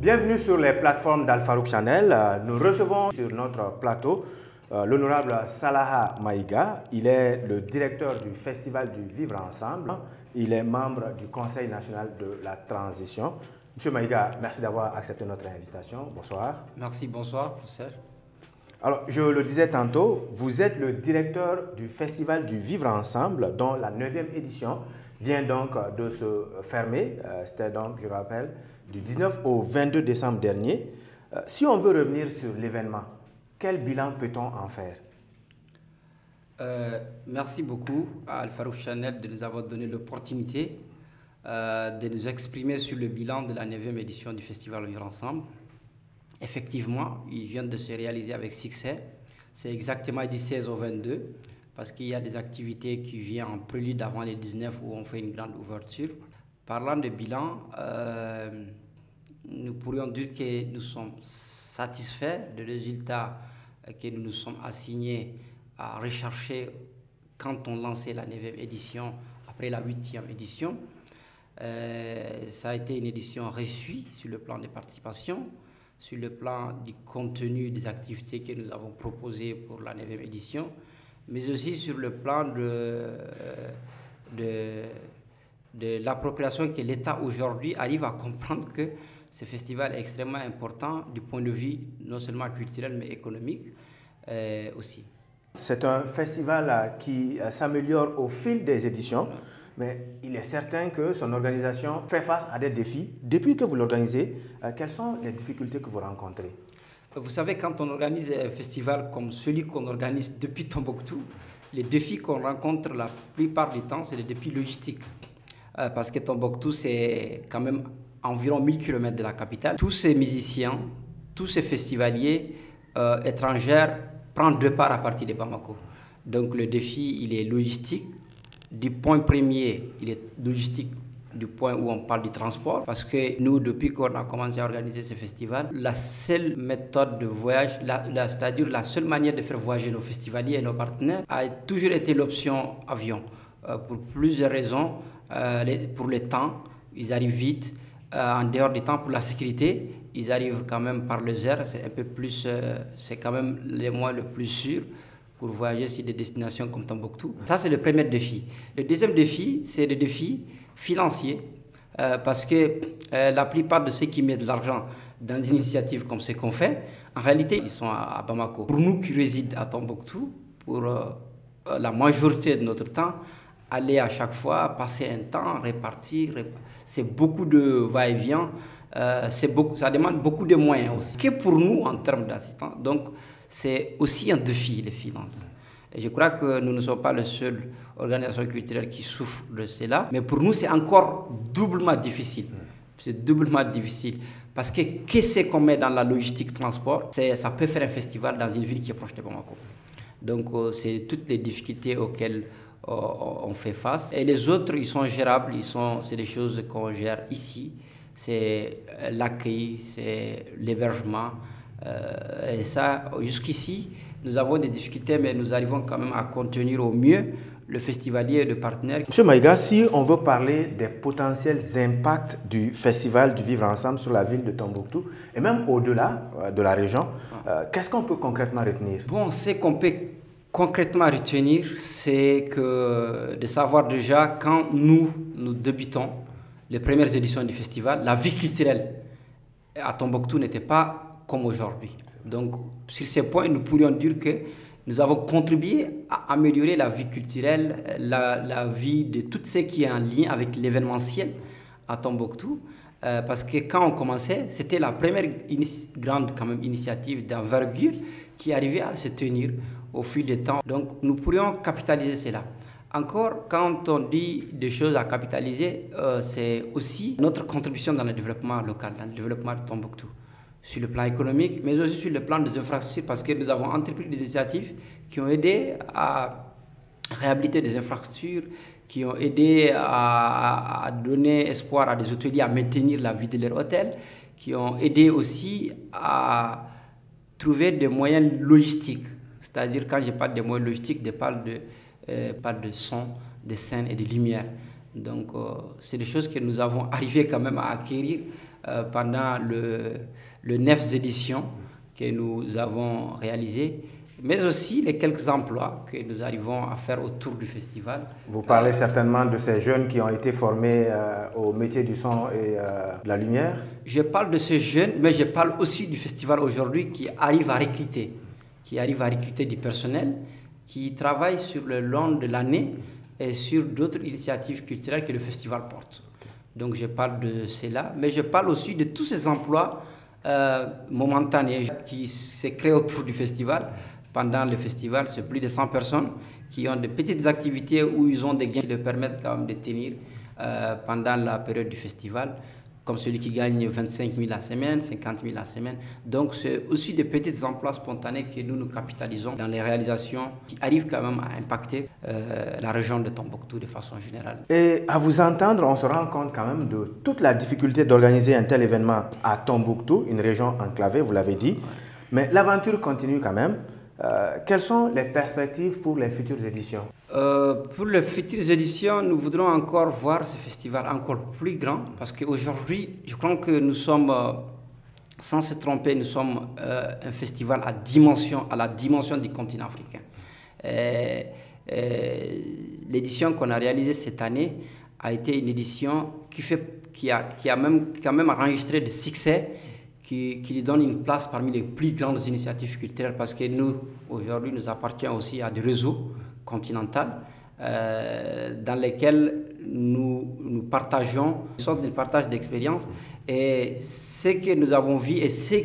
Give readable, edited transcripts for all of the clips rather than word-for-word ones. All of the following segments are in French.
Bienvenue sur les plateformes d'Al Farouk Channel. Nous recevons sur notre plateau l'honorable Salaha Maïga. Il est le directeur du Festival du Vivre Ensemble. Il est membre du Conseil national de la transition. Monsieur Maïga, merci d'avoir accepté notre invitation. Bonsoir. Merci, bonsoir, professeur. Alors, je le disais tantôt, vous êtes le directeur du Festival du Vivre Ensemble, dont la 9e édition vient donc de se fermer. C'était donc, je rappelle, du 19 au 22 décembre dernier. Si on veut revenir sur l'événement, quel bilan peut-on en faire? Merci beaucoup à Al Farouk Channel de nous avoir donné l'opportunité de nous exprimer sur le bilan de la 9e édition du Festival Vivre Ensemble. Effectivement, il vient de se réaliser avec succès. C'est exactement du 16 au 22, parce qu'il y a des activités qui viennent en prélude avant les 19 où on fait une grande ouverture. Parlant de bilan, nous pourrions dire que nous sommes satisfaits des résultats que nous nous sommes assignés à rechercher quand on lançait la 9e édition après la 8e édition. Ça a été une édition réussie sur le plan des participations, sur le plan du contenu des activités que nous avons proposées pour la 9e édition, mais aussi sur le plan de l'appropriation que l'État aujourd'hui arrive à comprendre que ce festival est extrêmement important du point de vue non seulement culturel mais économique aussi. C'est un festival qui s'améliore au fil des éditions, mais il est certain que son organisation fait face à des défis. Depuis que vous l'organisez, quelles sont les difficultés que vous rencontrez? Vous savez, quand on organise un festival comme celui qu'on organise depuis Tombouctou, les défis qu'on rencontre la plupart du temps, c'est les défis logistiques. Parce que Tombouctou, c'est quand même environ 1000 km de la capitale. Tous ces musiciens, tous ces festivaliers étrangers prennent 2 parts à partir de Bamako. Donc le défi, il est logistique. Du point premier, il est logistique du point où on parle du transport. Parce que nous, depuis qu'on a commencé à organiser ce festival, la seule méthode de voyage, c'est-à-dire la seule manière de faire voyager nos festivaliers et nos partenaires, a toujours été l'option avion. Pour plusieurs raisons. Pour le temps, ils arrivent vite. En dehors du temps, pour la sécurité, ils arrivent quand même par les airs. C'est un peu plus, c'est quand même les moyens le plus sûr pour voyager sur des destinations comme Tombouctou. Ça, c'est le premier défi. Le deuxième défi, c'est le défi financier. Parce que la plupart de ceux qui mettent de l'argent dans une initiative comme ce qu'on fait, en réalité, ils sont à Bamako. Pour nous qui résidons à Tombouctou, pour la majorité de notre temps, aller à chaque fois, passer un temps, repartir, c'est beaucoup de va-et-vient, ça demande beaucoup de moyens aussi. Que pour nous en termes d'assistance, donc c'est aussi un défi, les finances. Et je crois que nous ne sommes pas la seule organisation culturelle qui souffre de cela, mais pour nous c'est encore doublement difficile. C'est doublement difficile parce que qu'est-ce qu'on met dans la logistique transport, ça peut faire un festival dans une ville qui est proche de Bamako. Donc c'est toutes les difficultés auxquelles on fait face. Et les autres, ils sont gérables, c'est des choses qu'on gère ici. C'est l'accueil, c'est l'hébergement. Et ça, jusqu'ici, nous avons des difficultés, mais nous arrivons quand même à contenir au mieux le festivalier et le partenaire. Monsieur Maïga, si on veut parler des potentiels impacts du Festival du Vivre Ensemble sur la ville de Tombouctou, et même au-delà de la région, qu'est-ce qu'on peut concrètement retenir? Bon, ce qu'on peut concrètement retenir, c'est de savoir déjà quand nous débutons les premières éditions du festival, la vie culturelle à Tombouctou n'était pas comme aujourd'hui. Donc, sur ces points, nous pourrions dire que nous avons contribué à améliorer la vie culturelle, la vie de tout ce qui est en lien avec l'événementiel à Tombouctou. Parce que quand on commençait, c'était la première grande quand même, initiative d'envergure qui arrivait à se tenir au fil du temps. Donc nous pourrions capitaliser cela. Encore, quand on dit des choses à capitaliser, c'est aussi notre contribution dans le développement local, dans le développement de Tombouctou, sur le plan économique, mais aussi sur le plan des infrastructures, parce que nous avons entrepris des initiatives qui ont aidé à réhabiliter des infrastructures, qui ont aidé à donner espoir à des hôteliers à maintenir la vie de leur hôtel, qui ont aidé aussi à trouver des moyens logistiques. C'est-à-dire, quand je parle de moyens logistiques, je parle de son, de scène et de lumière. Donc, c'est des choses que nous avons arrivé quand même à acquérir pendant le 9 éditions que nous avons réalisées, mais aussi les quelques emplois que nous arrivons à faire autour du festival. Vous parlez certainement de ces jeunes qui ont été formés au métier du son et de la lumière. Je parle de ces jeunes, mais je parle aussi du festival aujourd'hui qui arrive à recruter du personnel, qui travaille sur le long de l'année et sur d'autres initiatives culturelles que le festival porte. Donc je parle de cela, mais je parle aussi de tous ces emplois momentanés qui se créent autour du festival. Pendant le festival, c'est plus de 100 personnes qui ont de petites activités où ils ont des gains qui leur permettent quand même de tenir pendant la période du festival, comme celui qui gagne 25 000 la semaine, 50 000 la semaine. Donc c'est aussi des petits emplois spontanés que nous capitalisons dans les réalisations qui arrivent quand même à impacter la région de Tombouctou de façon générale. Et à vous entendre, on se rend compte quand même de toute la difficulté d'organiser un tel événement à Tombouctou, une région enclavée, vous l'avez dit. Mais l'aventure continue quand même. Quelles sont les perspectives pour les futures éditions? Pour les futures éditions, nous voudrons encore voir ce festival encore plus grand parce qu'aujourd'hui, je crois que nous sommes, sans se tromper, nous sommes un festival à la dimension du continent africain. L'édition qu'on a réalisée cette année a été une édition qui a quand même enregistré des succès qui lui donne une place parmi les plus grandes initiatives culturelles parce que nous, aujourd'hui, nous appartenons aussi à des réseaux continentaux dans lesquels nous partageons une sorte de partage d'expérience et ce que nous avons vu et ceux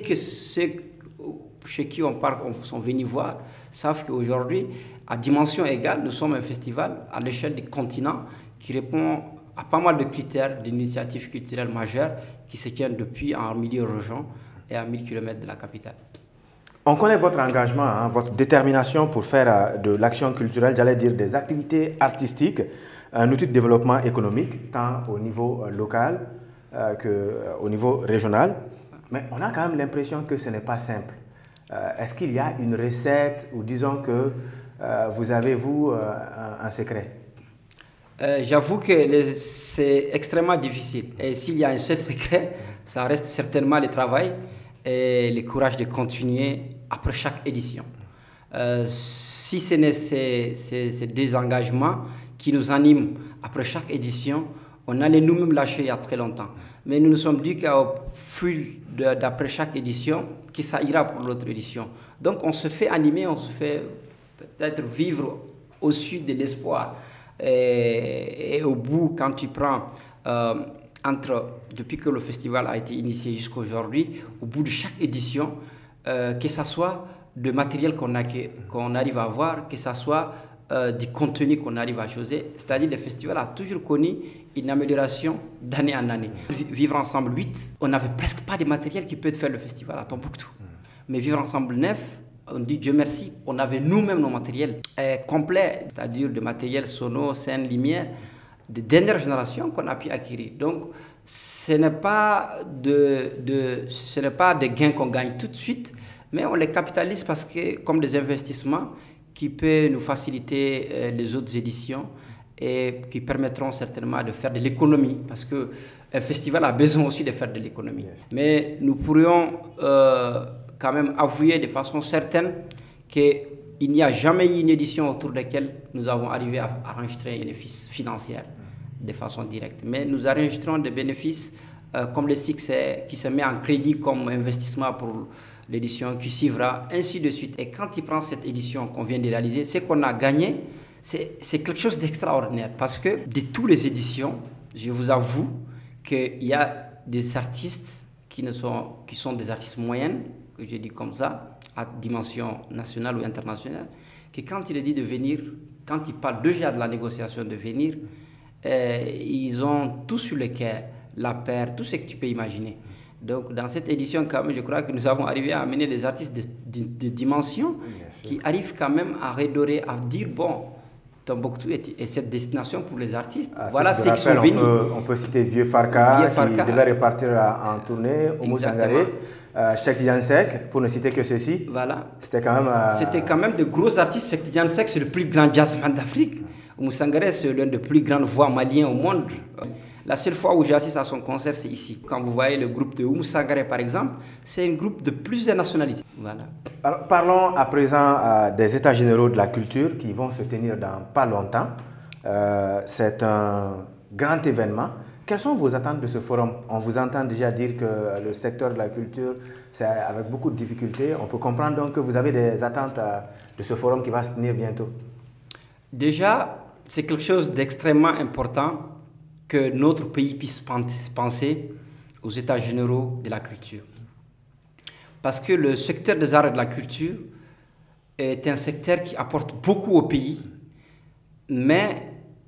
chez qui on parle, sont venus voir, savent qu'aujourd'hui, à dimension égale, nous sommes un festival à l'échelle du continent qui répond à pas mal de critères d'initiatives culturelles majeures qui se tiennent depuis en milieu régional et à 1000 km de la capitale. On connaît votre engagement, hein, votre détermination pour faire de l'action culturelle, j'allais dire des activités artistiques, un outil de développement économique, tant au niveau local qu'au niveau régional. Mais on a quand même l'impression que ce n'est pas simple. Est-ce qu'il y a une recette ou disons que vous avez, vous, un secret? J'avoue que c'est extrêmement difficile. Et s'il y a un seul secret, ça reste certainement le travail et le courage de continuer après chaque édition. Si ce n'est ces désengagements qui nous animent après chaque édition, on allait nous-mêmes lâcher il y a très longtemps. Mais nous nous sommes dit qu'au fil d'après chaque édition, que ça ira pour l'autre édition. Donc on se fait animer, on se fait peut-être vivre au-dessus de l'espoir. Et au bout, quand tu prends, depuis que le festival a été initié jusqu'à aujourd'hui, au bout de chaque édition, que ce soit de matériel qu'on arrive à avoir, que ce soit du contenu qu'on arrive à choisir, c'est-à-dire le festival a toujours connu une amélioration d'année en année. Vivre Ensemble 8, on n'avait presque pas de matériel qui peut faire le festival à Tombouctou. Mais Vivre Ensemble 9, on dit Dieu merci, on avait nous-mêmes nos matériels complets, c'est-à-dire de matériel sonore, scène, lumière, de dernière génération qu'on a pu acquérir. Donc, ce n'est pas des gains qu'on gagne tout de suite, mais on les capitalise parce que comme des investissements qui peuvent nous faciliter les autres éditions et qui permettront certainement de faire de l'économie, parce qu'un festival a besoin aussi de faire de l'économie. Yes. Mais nous pourrions quand même avouer de façon certaine qu'il n'y a jamais eu une édition autour de laquelle nous avons arrivé à enregistrer un bénéfice financier de façon directe. Mais nous enregistrons des bénéfices comme le succès qui se met en crédit comme investissement pour l'édition qui suivra, ainsi de suite. Et quand tu prends cette édition qu'on vient de réaliser, ce qu'on a gagné, c'est quelque chose d'extraordinaire parce que de toutes les éditions, je vous avoue qu'il y a des artistes qui sont des artistes moyennes, que je dis comme ça, à dimension nationale ou internationale, que quand il est dit de venir, quand ils parlent déjà de la négociation de venir, ils ont tout sur le cœur, la paire, tout ce que tu peux imaginer. Donc dans cette édition, quand même, je crois que nous avons arrivé à amener des artistes de dimension qui arrivent quand même à redorer, à dire, bon, Tombouctou est cette destination pour les artistes. Voilà ce qui sont venus. On peut citer Vieux Farka, qui devait repartir en tournée, Oumou Sangaré, Cheikh Tidiane Seck, pour ne citer que ceux-ci. Voilà. C'était quand même... C'était quand même de gros artistes. Cheikh Tidiane Seck, c'est le plus grand jazzman d'Afrique. Oumou Sangaré, c'est l'un des plus grandes voix maliens au monde. La seule fois où j'assiste à son concert, c'est ici. Quand vous voyez le groupe de Oumou Sangaré, par exemple, c'est un groupe de plusieurs nationalités. Voilà. Alors, parlons à présent des États généraux de la culture qui vont se tenir dans pas longtemps. C'est un grand événement. Quelles sont vos attentes de ce forum? On vous entend déjà dire que le secteur de la culture, c'est avec beaucoup de difficultés. On peut comprendre donc que vous avez des attentes de ce forum qui va se tenir bientôt. Déjà, c'est quelque chose d'extrêmement important que notre pays puisse penser aux États généraux de la culture. Parce que le secteur des arts et de la culture est un secteur qui apporte beaucoup au pays, mais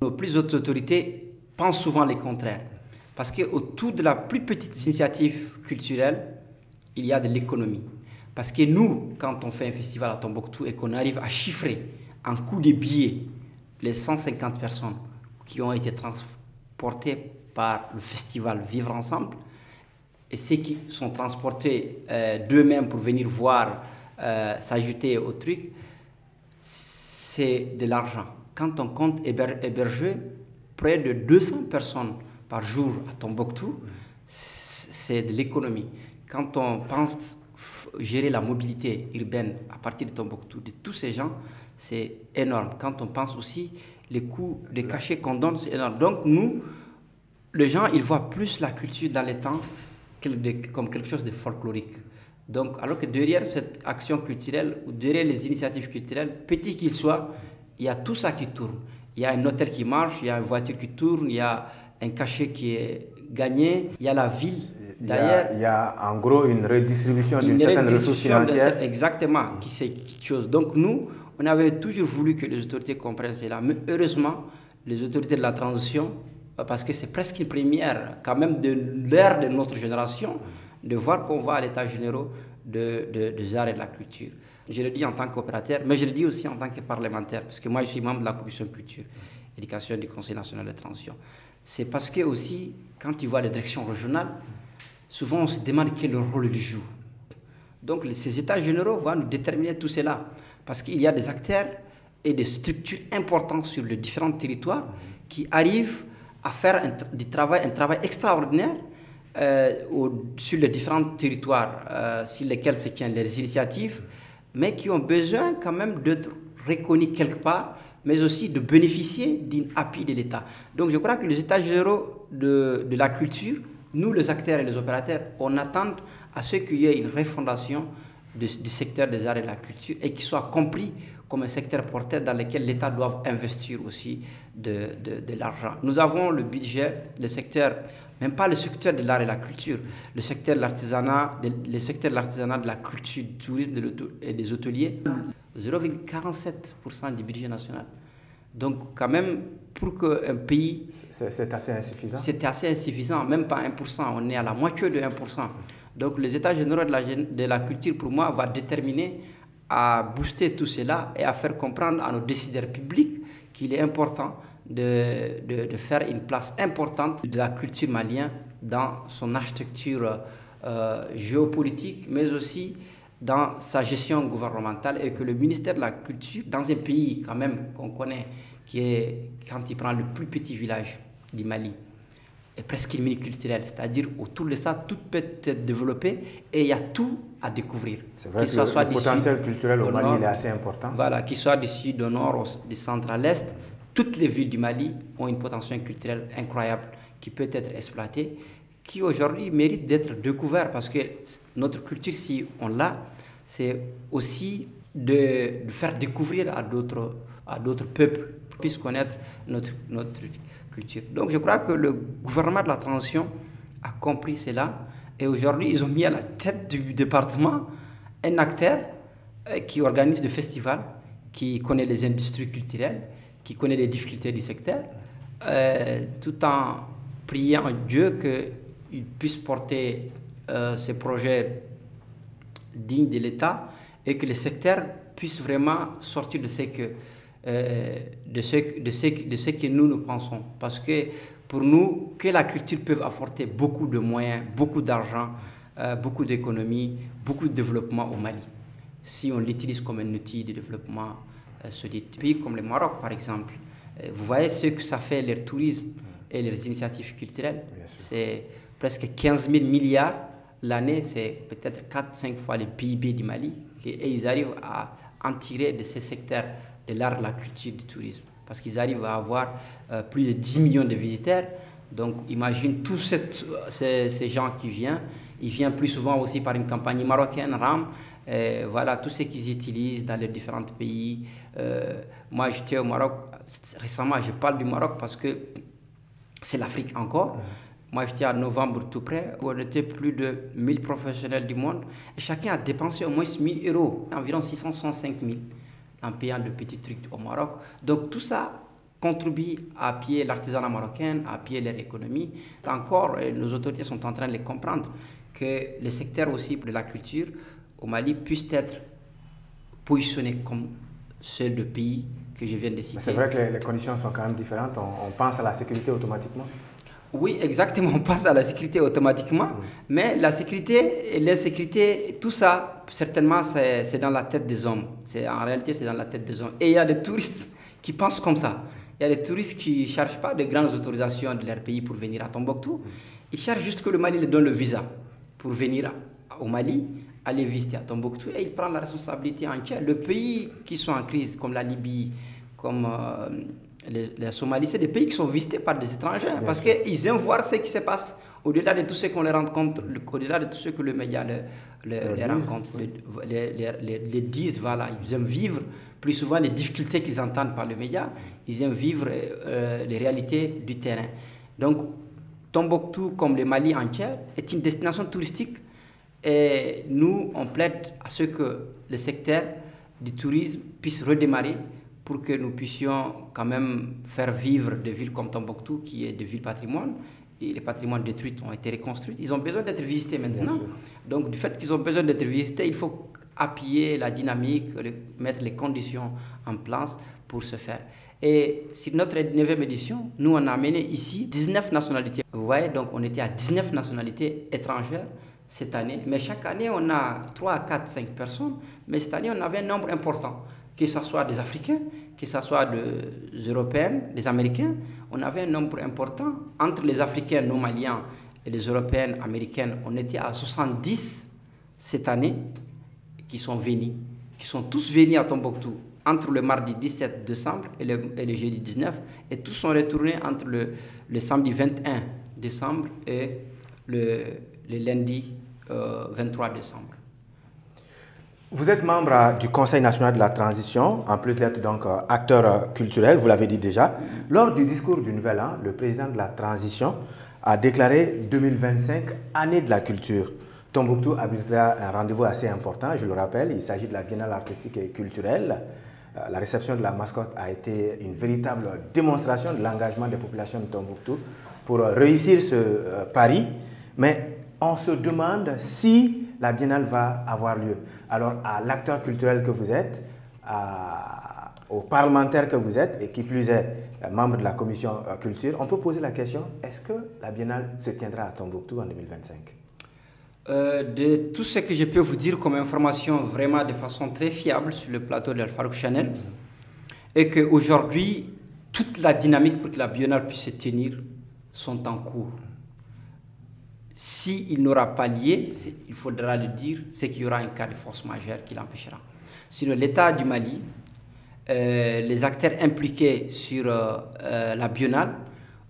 nos plus hautes autorités pensent souvent le contraire. Parce qu'autour de la plus petite initiative culturelle, il y a de l'économie. Parce que nous, quand on fait un festival à Tombouctou et qu'on arrive à chiffrer en coût de billets les 150 personnes qui ont été transportées par le festival Vivre Ensemble et ceux qui sont transportés d'eux-mêmes pour venir voir s'ajouter au truc, c'est de l'argent. Quand on compte héberger près de 200 personnes par jour à Tombouctou, c'est de l'économie. Quand on pense gérer la mobilité urbaine à partir de Tombouctou, de tous ces gens, c'est énorme. Quand on pense aussi les coûts des cachets qu'on donne, c'est énorme. Donc nous, les gens, ils voient plus la culture dans les temps comme quelque chose de folklorique. Donc, alors que derrière cette action culturelle, ou derrière les initiatives culturelles, petit qu'il soit, il y a tout ça qui tourne. Il y a un hôtel qui marche, il y a une voiture qui tourne, il y a un cachet qui est gagné, il y a la ville. D'ailleurs, il y a en gros une redistribution d'une certaine ressource financière. Exactement, qui c'est quelque chose. Donc nous, on avait toujours voulu que les autorités comprennent cela, mais heureusement, les autorités de la transition, parce que c'est presque une première, quand même de l'ère de notre génération, de voir qu'on va à l'état général des arts et de la culture. Je le dis en tant qu'opérateur, mais je le dis aussi en tant que parlementaire, parce que moi je suis membre de la commission culture, éducation du Conseil national de transition. C'est parce que aussi, quand tu vois les directions régionales, souvent on se demande quel rôle ils jouent. Donc ces états généraux vont nous déterminer tout cela, parce qu'il y a des acteurs et des structures importantes sur les différents territoires qui arrivent à faire un travail extraordinaire sur les différents territoires sur lesquels se tiennent les initiatives, mais qui ont besoin quand même d'être reconnus quelque part, mais aussi de bénéficier d'un appui de l'État. Donc je crois que les états généraux de la culture, nous les acteurs et les opérateurs, on attend à ce qu'il y ait une refondation du secteur des arts et de la culture et qu'il soit compris comme un secteur porteur dans lequel l'État doit investir aussi de l'argent. Nous avons le budget, le secteur, même pas le secteur de l'art et de la culture, le secteur de l'artisanat, de la culture, du tourisme et des hôteliers, 0,47% du budget national. Donc quand même, pour qu'un pays... C'est assez insuffisant. C'est assez insuffisant, même pas 1%, on est à la moitié de 1%. Donc les états généraux de la culture, pour moi, va déterminer à booster tout cela et à faire comprendre à nos décideurs publics qu'il est important de faire une place importante de la culture malienne dans son architecture géopolitique, mais aussi dans sa gestion gouvernementale, et que le ministère de la Culture, dans un pays quand même qu'on connaît, qui est, quand il prend le plus petit village du Mali, est presque une mini-culturelle, c'est-à-dire autour de ça, tout peut être développé et il y a tout à découvrir. C'est vrai que le potentiel culturel au Mali il est assez important. Voilà, qu'il soit du sud au nord, du centre à l'est, toutes les villes du Mali ont une potentiel culturel incroyable qui peut être exploitée, qui aujourd'hui mérite d'être découvert, parce que notre culture, si on l'a, c'est aussi de faire découvrir à d'autres peuples pour qu'ils puissent connaître notre culture. Donc je crois que le gouvernement de la transition a compris cela, et aujourd'hui ils ont mis à la tête du département un acteur qui organise des festivals, qui connaît les industries culturelles, qui connaît les difficultés du secteur, tout en priant Dieu qu'il puisse porter ces projets dignes de l'État et que le secteur puisse vraiment sortir de ce que nous pensons. Parce que pour nous, que la culture peut apporter beaucoup de moyens, beaucoup d'argent, beaucoup d'économies, beaucoup de développement au Mali, si on l'utilise comme un outil de développement solide. Des pays comme le Maroc, par exemple, Vous voyez ce que ça fait leur tourisme et leurs initiatives culturelles. C'est presque 15 000 milliards l'année, c'est peut-être 4-5 fois le PIB du Mali. Et ils arrivent à en tirer de ces secteurs de l'art, de la culture, du tourisme. Parce qu'ils arrivent à avoir plus de 10 millions de visiteurs. Donc imagine tous ces gens qui viennent. Ils viennent plus souvent aussi par une compagnie marocaine, RAM. Voilà, tout ce qu'ils utilisent dans les différents pays. Moi, j'étais au Maroc. Récemment, je parle du Maroc parce que c'est l'Afrique encore. Moi, j'étais en novembre tout près, où on était plus de 1000 professionnels du monde. Et chacun a dépensé au moins 1000 euros, environ 665 000, en payant de petits trucs au Maroc. Donc tout ça contribue à appuyer l'artisanat marocain, à appuyer leur économie. Encore, nos autorités sont en train de comprendre que le secteur aussi de la culture au Mali puisse être positionné comme seul le pays que je viens de citer. C'est vrai que les conditions sont quand même différentes. On pense à la sécurité automatiquement. Oui, exactement, on passe à la sécurité automatiquement, mais la sécurité et l'insécurité, tout ça, certainement, c'est dans la tête des hommes. En réalité, c'est dans la tête des hommes. Et il y a des touristes qui pensent comme ça. Il y a des touristes qui ne cherchent pas de grandes autorisations de leur pays pour venir à Tombouctou. Ils cherchent juste que le Mali leur donne le visa pour venir au Mali, aller visiter à Tombouctou, et ils prennent la responsabilité entière. Les pays qui sont en crise, comme la Libye, comme la Somalie, c'est des pays qui sont visités par des étrangers parce qu'ils aiment voir ce qui se passe au-delà de tout ce qu'on les rencontre, au-delà de tout ce que le média les rencontre, les disent, voilà. Ils aiment vivre plus souvent les difficultés qu'ils entendent par le média, ils aiment vivre les réalités du terrain. Donc, Tombouctou, comme le Mali entier, est une destination touristique et nous, on plaide à ce que le secteur du tourisme puisse redémarrer pour que nous puissions quand même faire vivre des villes comme Tombouctou, qui est des villes patrimoine, et les patrimoines détruits ont été reconstruits. Ils ont besoin d'être visités maintenant. Donc, du fait qu'ils ont besoin d'être visités, il faut appuyer la dynamique, mettre les conditions en place pour ce faire. Et sur notre 9e édition, nous, on a amené ici 19 nationalités. Vous voyez, donc on était à 19 nationalités étrangères cette année. Mais chaque année, on a 3, 4, 5 personnes. Mais cette année, on avait un nombre important. Que ce soit des Africains, que ce soit des Européens, des Américains, on avait un nombre important. Entre les Africains, nos Maliens, et les Européennes, Américaines, on était à 70 cette année qui sont venus, qui sont tous venus à Tombouctou entre le mardi 17 décembre et le jeudi 19, et tous sont retournés entre le samedi 21 décembre et le lundi 23 décembre. Vous êtes membre du Conseil national de la transition, en plus d'être donc acteur culturel, vous l'avez dit déjà. Lors du discours du Nouvel An, le président de la transition a déclaré 2025 année de la culture. Tombouctou abritera un rendez-vous assez important, je le rappelle, il s'agit de la Biennale artistique et culturelle. La réception de la mascotte a été une véritable démonstration de l'engagement des populations de Tombouctou pour réussir ce pari. Mais on se demande si la Biennale va avoir lieu. Alors, à l'acteur culturel que vous êtes, aux parlementaires que vous êtes, et qui plus est membre de la commission culture, on peut poser la question, est-ce que la Biennale se tiendra à Tombouctou en 2025 ? De tout ce que je peux vous dire comme information vraiment de façon très fiable sur le plateau de Al-Farouk Channel, est qu'aujourd'hui, toute la dynamique pour que la Biennale puisse se tenir sont en cours. S'il n'aura pas lieu, il faudra le dire, c'est qu'il y aura un cas de force majeure qui l'empêchera. Sinon, l'État du Mali, les acteurs impliqués sur la Biennale,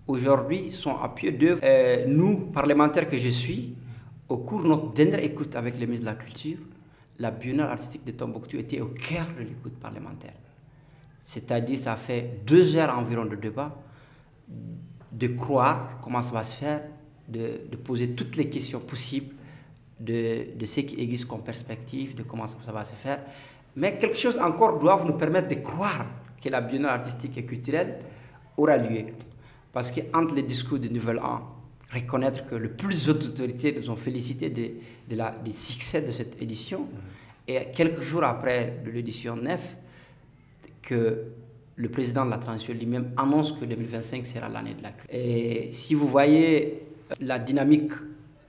aujourd'hui sont à pied d'œuvre. Nous, parlementaires que je suis, au cours de notre dernière écoute avec le ministre de la Culture, la Biennale artistique de Tombouctou était au cœur de l'écoute parlementaire. C'est-à-dire, ça fait 2 heures environ de débat, de croire comment ça va se faire, de poser toutes les questions possibles, de ce qui existe comme perspective, de comment ça va se faire. Mais quelque chose encore doit nous permettre de croire que la Biennale artistique et culturelle aura lieu. Parce qu'entre les discours du Nouvel An, reconnaître que les plus hautes autorités nous ont félicité du succès de cette édition, et quelques jours après l'édition 9, que le président de la transition lui-même annonce que 2025 sera l'année de la culture. Et si vous voyez la dynamique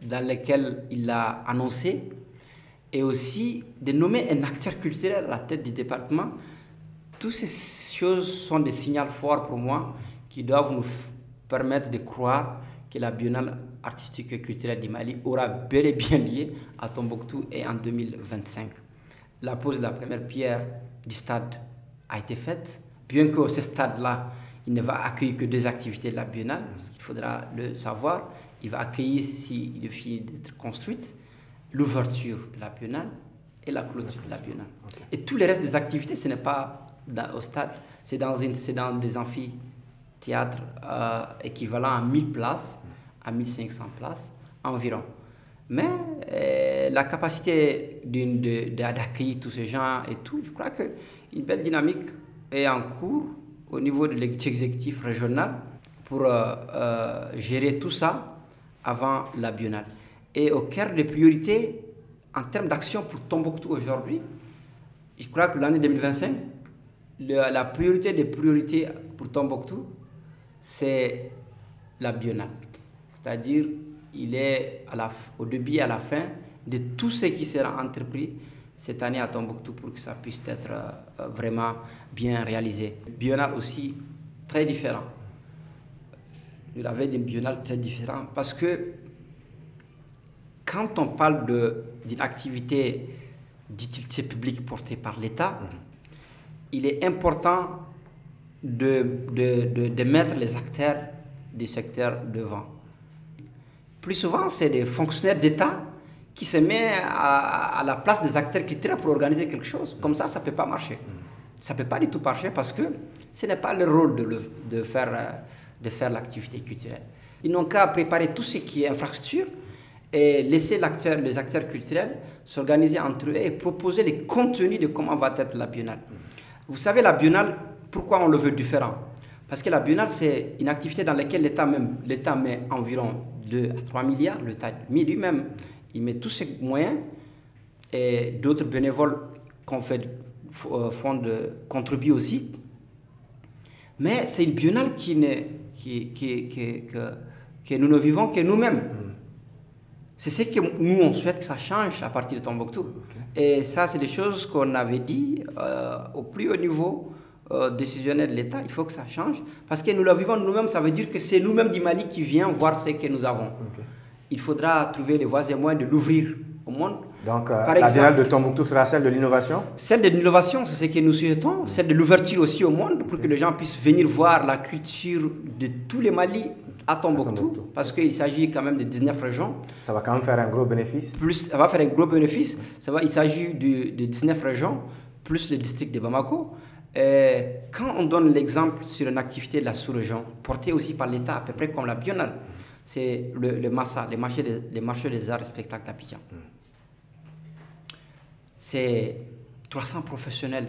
dans laquelle il a annoncé, et aussi de nommer un acteur culturel à la tête du département, Toutes ces choses sont des signaux forts pour moi qui doivent nous permettre de croire que la Biennale artistique et culturelle du Mali aura bel et bien lieu à Tombouctou et en 2025. La pose de la première pierre du stade a été faite, bien que ce stade-là, il ne va accueillir que 2 activités de la Biennale, ce qu'il faudra le savoir. Il va accueillir, s'il est fini d'être construite, l'ouverture de la Biennale et la clôture de la Biennale. Okay. Et tous les restes des activités, ce n'est pas au stade, c'est dans des amphithéâtres équivalents à 1000 places, à 1500 places environ. Mais la capacité d'accueillir tous ces gens et tout, je crois qu'une belle dynamique est en cours au niveau de l'exécutif régional pour gérer tout ça avant la Biennale. Et au cœur des priorités, en termes d'action pour Tombouctou aujourd'hui, je crois que l'année 2025, la priorité des priorités pour Tombouctou, c'est la Biennale. C'est-à-dire, il est au début et à la fin de tout ce qui sera entrepris cette année à Tombouctou pour que ça puisse être vraiment bien réalisé. Biennale aussi très différent. Vous l'avez d'une Biennale très différente parce que quand on parle d'une activité d'utilité publique portée par l'État, il est important de mettre les acteurs du secteur devant. Plus souvent, c'est des fonctionnaires d'État qui se mettent à la place des acteurs culturels pour organiser quelque chose. Comme ça ne peut pas marcher. Ça ne peut pas du tout marcher parce que ce n'est pas leur rôle de faire l'activité culturelle. Ils n'ont qu'à préparer tout ce qui est infrastructure et laisser les acteurs culturels s'organiser entre eux et proposer les contenus de comment va être la Biennale. Vous savez, la Biennale, pourquoi on le veut différent? Parce que la Biennale, c'est une activité dans laquelle l'État met environ 2 à 3 milliards, l'État lui-même, il met tous ses moyens et d'autres bénévoles contribuent aussi. Mais c'est une Biennale que nous ne vivons que nous-mêmes. C'est ce que nous, on souhaite que ça change à partir de Tombouctou. Okay. Et ça, c'est des choses qu'on avait dit au plus haut niveau décisionnel de l'État. Il faut que ça change. Parce que nous le vivons nous-mêmes, ça veut dire que c'est nous-mêmes du Mali qui vient voir ce que nous avons. Okay. Il faudra trouver les voies et moyens de l'ouvrir au monde. Donc, la Biennale de Tombouctou sera celle de l'innovation? Celle de l'innovation, c'est ce que nous souhaitons. Celle de l'ouverture aussi au monde, pour que les gens puissent venir voir la culture de tous les Mali à Tombouctou, parce qu'il s'agit quand même de 19 régions. Ça va quand même faire un gros bénéfice? Ça va faire un gros bénéfice. Il s'agit de 19 régions, plus le district de Bamako. Quand on donne l'exemple sur une activité de la sous-région, portée aussi par l'État, à peu près comme la Biennale, c'est le MASA, les marchés des arts et spectacles d'Abidjan. C'est 300 professionnels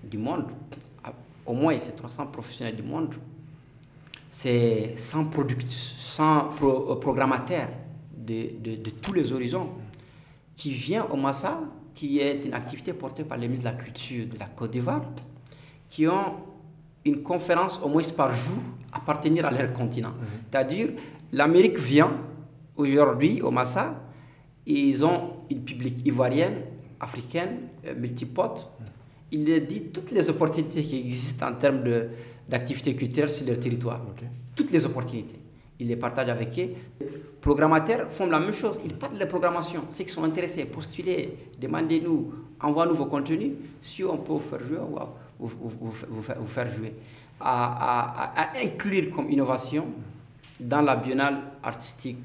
du monde, au moins c'est 300 professionnels du monde. C'est 100 programmateurs de tous les horizons qui viennent au Massa, qui est une activité portée par les ministres de la Culture de la Côte d'Ivoire, qui ont une conférence au moins par jour appartenir à leur continent. C'est-à-dire, l'Amérique vient aujourd'hui au Massa, ils ont une public ivoirienne, africaine, multipote. Il leur dit toutes les opportunités qui existent en termes d'activités culturelles sur leur territoire. Okay. Toutes les opportunités. Ils les partagent avec eux. Les programmateurs font la même chose. Ils parlent de la programmation. Ceux qui sont intéressés, postulez, demandez-nous, envoyez-nous vos contenus. Si on peut vous faire jouer, vous faire jouer. À inclure comme innovation dans la Biennale artistique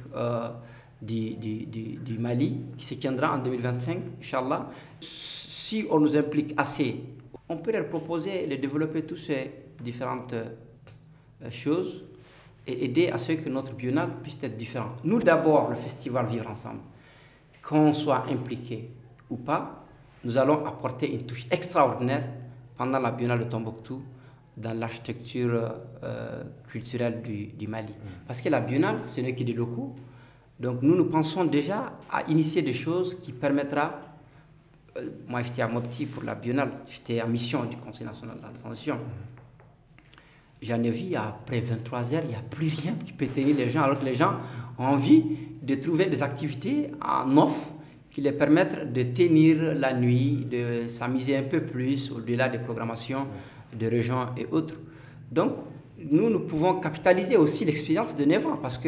du Mali, qui se tiendra en 2025, Inch'Allah. Si on nous implique assez, on peut leur proposer de développer toutes ces différentes choses et aider à ce que notre Biennale puisse être différente. Nous, d'abord, le festival Vivre Ensemble, qu'on soit impliqué ou pas, nous allons apporter une touche extraordinaire pendant la Biennale de Tombouctou dans l'architecture culturelle du Mali. Parce que la Biennale, ce n'est que des locaux. Donc nous pensons déjà à initier des choses qui permettra. Moi, j'étais à Mopti pour la Biennale, j'étais en mission du Conseil national de la transition. J'en ai vu, après 23 heures, il n'y a plus rien qui peut tenir les gens, alors que les gens ont envie de trouver des activités en offre qui les permettent de tenir la nuit, de s'amuser un peu plus au-delà des programmations de régions et autres. Donc, nous pouvons capitaliser aussi l'expérience de 9 ans parce que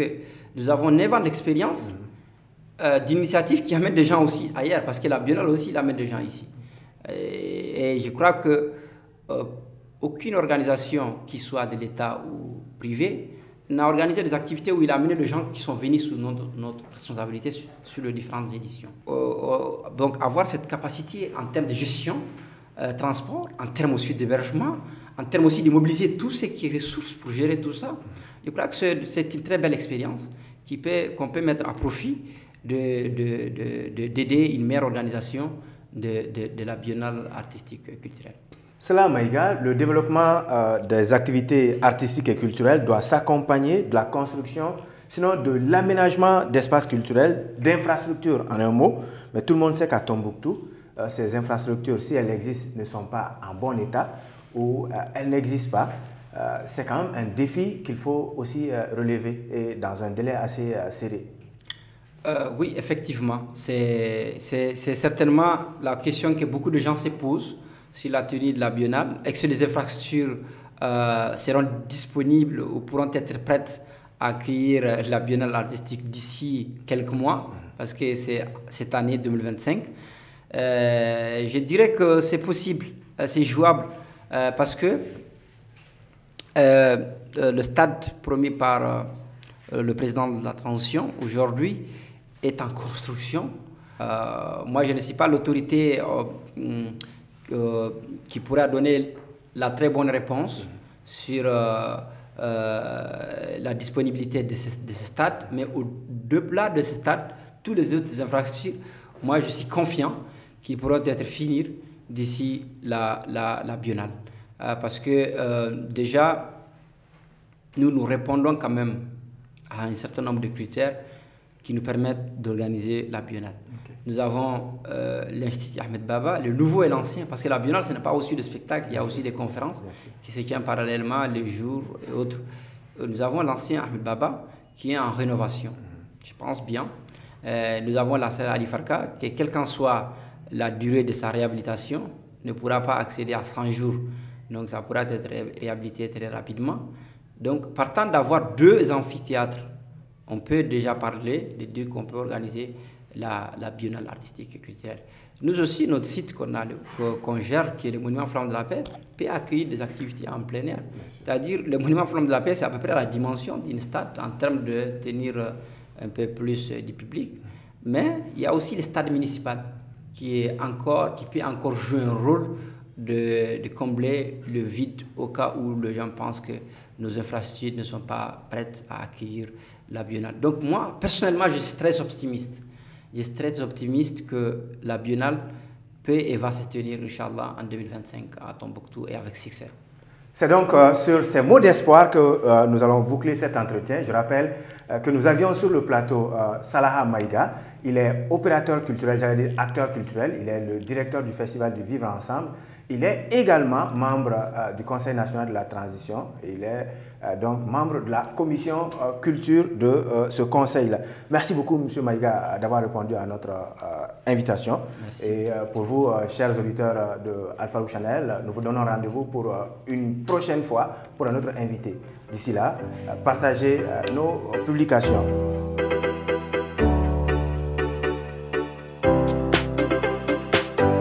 nous avons 9 ans d'expérience d'initiatives qui amènent des gens aussi ailleurs parce que la Biennale aussi il amène des gens ici. Et je crois que aucune organisation, qui soit de l'État ou privée, n'a organisé des activités où il a amené des gens qui sont venus sous notre responsabilité sur les différentes éditions. Donc avoir cette capacité en termes de gestion, transport, en termes aussi d'hébergement, en termes aussi de mobiliser tout ce qui est ressources pour gérer tout ça, je crois que c'est une très belle expérience qu'on peut mettre à profit d'aider une meilleure organisation de la Biennale artistique et culturelle. Salah Maïga, le développement des activités artistiques et culturelles doit s'accompagner de la construction, sinon de l'aménagement d'espaces culturels, d'infrastructures en un mot. Mais tout le monde sait qu'à Tombouctou, ces infrastructures, si elles existent, ne sont pas en bon état ou elles n'existent pas. C'est quand même un défi qu'il faut aussi relever et dans un délai assez serré. Oui, effectivement. C'est certainement la question que beaucoup de gens se posent sur la tenue de la Biennale. Est-ce que les infrastructures seront disponibles ou pourront être prêtes à accueillir la Biennale artistique d'ici quelques mois, parce que c'est cette année 2025. Je dirais que c'est possible, c'est jouable, parce que le stade promis par le président de la transition aujourd'hui est en construction. Moi, je ne suis pas l'autorité qui pourra donner la très bonne réponse sur la disponibilité de ce stade, mais au-delà de ce stade, tous les autres infrastructures, moi je suis confiant qu'ils pourront être finis d'ici la Biennale. Parce que déjà, nous répondons quand même à un certain nombre de critères qui nous permettent d'organiser la Biennale. Okay. Nous avons l'Institut Ahmed Baba, le nouveau et l'ancien, parce que la Biennale, ce n'est pas aussi de spectacles, il y a aussi des conférences qui se tiennent parallèlement les jours et autres. Nous avons l'ancien Ahmed Baba qui est en rénovation, je pense bien. Nous avons la salle Ali Farka, qui, quelle qu'en soit la durée de sa réhabilitation, ne pourra pas accéder à 100 jours. Donc ça pourra être réhabilité très rapidement. Donc partant d'avoir 2 amphithéâtres, on peut déjà parler de dire qu'on peut organiser la Biennale artistique et culturelle. Nous aussi, notre site qu'on gère, qui est le Monument Flamme de la Paix, peut accueillir des activités en plein air. C'est-à-dire, le Monument Flamme de la Paix, c'est à peu près la dimension d'une stade en termes de tenir un peu plus du public. Mais il y a aussi le stade municipal qui peut encore jouer un rôle de combler le vide au cas où les gens pensent que nos infrastructures ne sont pas prêtes à accueillir la Biennale. Donc moi, personnellement, je suis très optimiste. Je suis très optimiste que la Biennale peut et va se tenir, Inch'Allah, en 2025 à Tombouctou et avec succès. C'est donc sur ces mots d'espoir que nous allons boucler cet entretien. Je rappelle que nous avions sur le plateau Salah Maïga. Il est opérateur culturel, j'allais dire acteur culturel. Il est le directeur du Festival du Vivre Ensemble. Il est également membre du Conseil national de la transition. Il est donc membre de la commission culture de ce conseil-là. Merci beaucoup, M. Maïga, d'avoir répondu à notre invitation. Merci. Et pour vous, chers auditeurs de Alpha Channel, nous vous donnons rendez-vous pour une prochaine fois pour un autre invité. D'ici là, partagez nos publications.